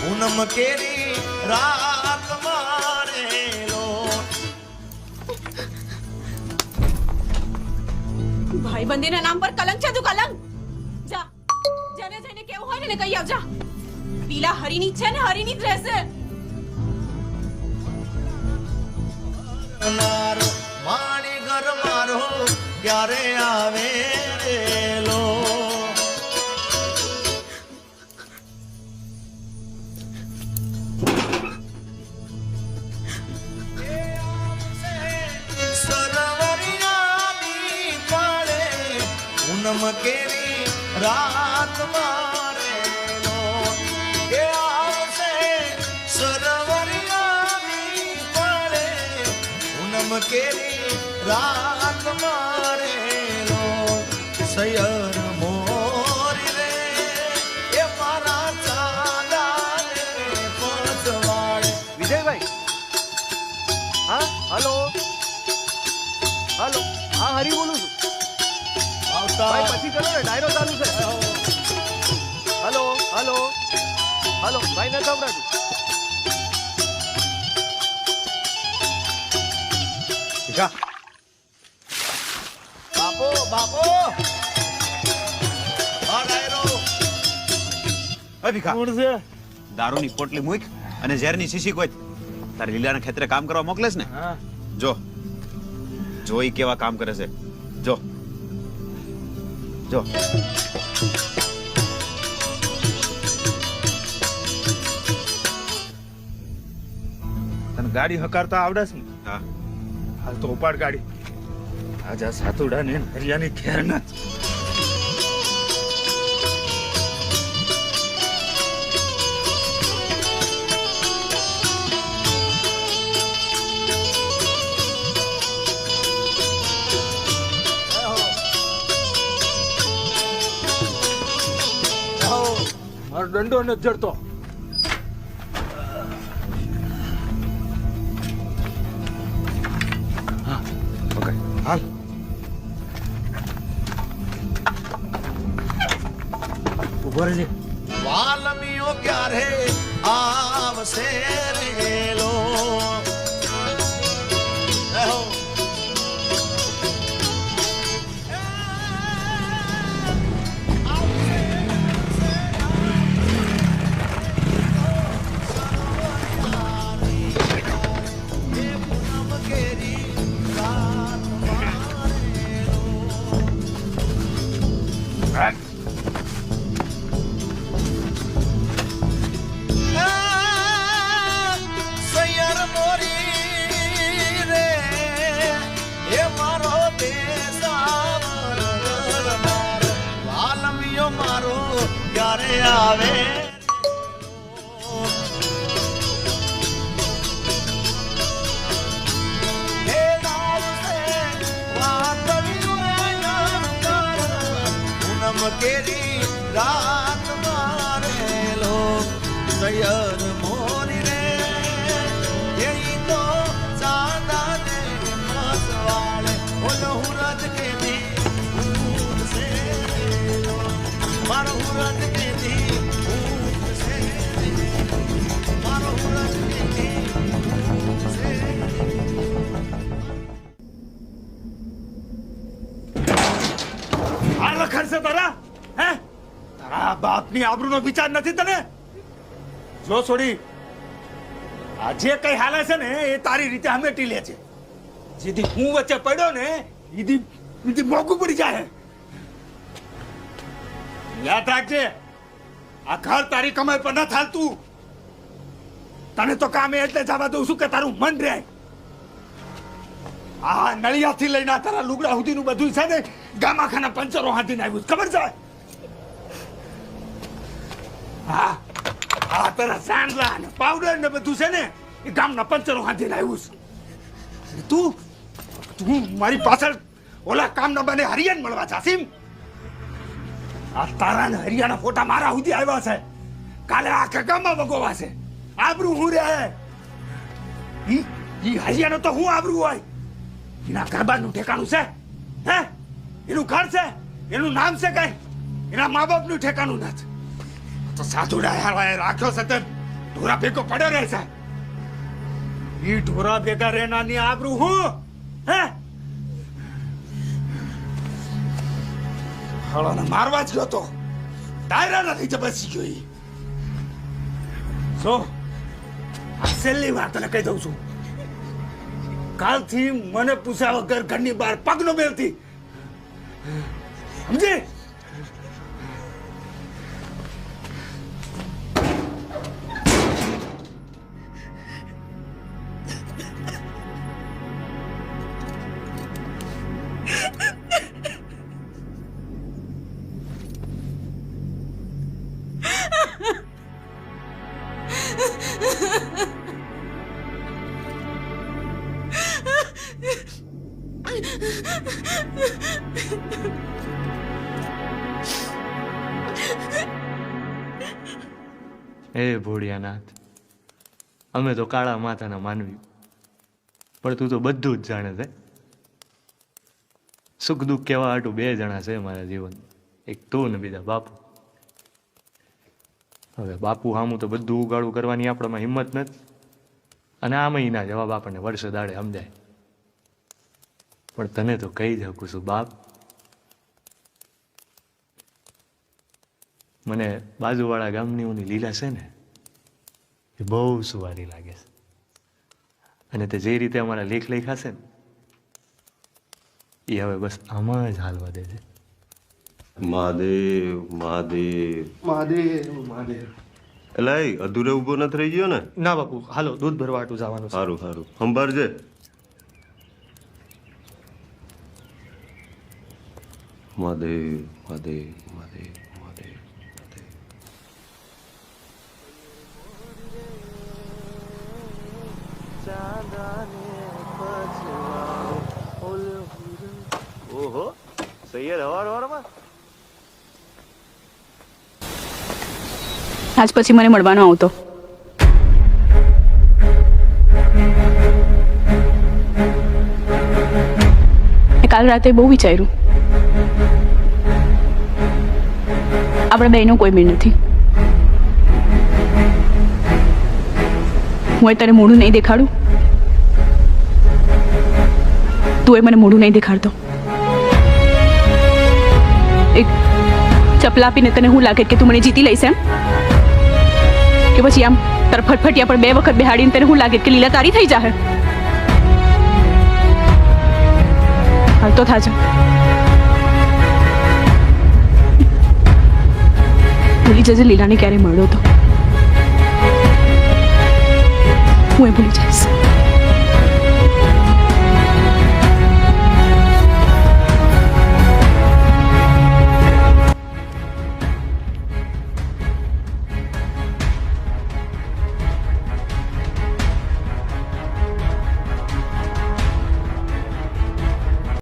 પૂનમ કેરી રાત મારેલો. ભાઈબંધીના નામ પર કલંક છે તું કલંક. જા જેને જઈને કેવું હોય ને કહી આવજા. પીલા હરીની છે ને હરીની જ રહેશે. માણી ઘર મારો ક્યારે આવે રેલો. સરવરિયાની પાળે પૂનમ કેરી રાત મારેલો. એ આવશે સરવરિયાની પાળે પૂનમ કેરી રાત મારેલો. સૈયર મોરી રે એ મારા ચાંદાને પજવાડે. વિજયભાઈ, હા હલો હલો, હા હરી બોલું છું. ભાઈ પછી કરો ને, ડાયરો ચાલુ છે. હલો હલો હલો, ભાઈ નથી સંભળાતું. બાપો બાપો આ ડાયરો. ભીખા દારૂની પોટલી મૂક અને ઝેરની શીશી કોઈ તારે લીલાના ખેતરે કામ કરવા મોકલે છે ને. જો જો ઈ કેવા કામ કરે છે. જો જો તને ગાડી હકારતા આવડે છે ને? હા હાલ તો ઉપાડ ગાડી. આજા સાતુડા ને હરિયાની ખેર ના. મારો દંડો નથી જડતો. ઓકે હાલ ઉભો રહેજે. વાલમીઓ ક્યારે આવશે રેલો. એહો. સૈયર મોરી રે એ મારો દેસાવર વાલમીઓ મારો ક્યારે આવે. હે આવશે વાદળિયું પૂનમ કેરી રાત મારેલો. સૈયર મોરી રે એ તો ચાંદાને મસવાળે ઓલો હુરત કેદી ઉઠશે રેલો. મારો હુરત કેદી ઉઠશે મારો હુરત કેદી ઉઠશે. આ લખણ છે તારા? હે તારા બાપની આબરૂનો વિચાર નથી તને? જો છોડી, આ જે કઈ હાલે છે ને એ તારી રીતે હમેટી લે છે. જેથી હું વચ્ચે પડ્યો ને ઈદી મોંઘું પડી જાય. યાદ રાખજે, આ ઘર તારી કમાઈ પર ન ચાલતું. તને તો કામે એટલે જવા દઉં છું કે તારું મન રહે. આ નળિયાથી લઈને તારા લુગડા સુધીનું બધું છે ને ગામાખાના પંચરો હાથીને આવ્યું છે, ખબર છે? હા હા, તારા સાંડલા ને પાવડર ને બધું છે ને એ ગામના પંચરો હાથીને આવ્યું છે. તું મારી પાછળ ઓલા કામના બને હરિયાને મળવા જાસીમ. આ તારા ને હરિયાના ફોટા મારા સુધી આવ્યા છે. કાલે આખા ગામમાં વગોવા છે. આબરૂ હું રે ઈ હરિયાનો તો હું આબરૂ હોય. એના ઘરબારનું ઠેકાણું છે? હે, એનું ઘર છે? એનું નામ છે કઈ? એના મા બાપનું ઠેકાણું નથી. તો સાધુડા રાખ્યો છે તે ઢોરા ભેગો પડ્યો રહે છે ઈ ઢોરા ભેગા રહેનાની આબરૂ હું હે હળાને મારવા જ ગયો તો ડાયરા નથી જબસી ગયો ઈ સો આ છેલ્લી વાર તને કહી દઉં છું કાલથી મને પૂછ્યા વગર ઘરની બહાર પગ ન મેલતી સમજી હે ભોળિયાનાથ, અમે તો કાળા માતાના માનવી, પણ તું તો બધું જ જાણે છે. સુખ દુઃખ કેવા હાટું બે જણા છે મારા જીવન, એક તું ને બીજા બાપુ. હવે બાપુ સામું તો બધું ઉગાડું કરવાની આપણામાં હિંમત નથી, અને આ મહિના જવાબ આપણને વર્ષે દાડે સમજાય. પણ તને તો કહી જ શકું છું બાપ, મને બાજુવાળા ગામની ઓની લીલા છે ને એ બહુ સુવારી લાગે છે, અને તે જે રીતે અમારા લેખ લખ્યા છે ને એ હવે બસ આમાં જ હાલવા દે છે. મહાદેવ મહાદેવ મહાદેવ મહાદેવ. એટલે અધૂરે ઊભો નથી રહી ગયો ને? ના બાપુ, હાલો દૂધ ભરવા હાટું જવાનું છે. સારું સારું, સંભાળજે. મહાદેવ મહાદેવ મહાદેવ મહાદેવ. ઓહો, સૈયદ હવારમાં આજ પછી મને મળવાનો આવતો. કાલ રાતે બહુ વિચાર્યું, આપણે બેનો કોઈ મેળ નથી. હું તને મોઢું નહીં દેખાડું, તું મને મોઢું નહીં દેખાડતો. એક ચપલા આપીને તને શું લાગે કે તું મને જીતી લઈશ એમ? કે પછી આમ તરફટફટિયા પણ 2 વખત બેહાડીને તને શું લાગે કે લીલા તારી થઈ જાહે? હાલ તો થાજા, ભૂલી જજે લીલાને ક્યારે મળ્યો તો. હું એ ભૂલી જઈશ.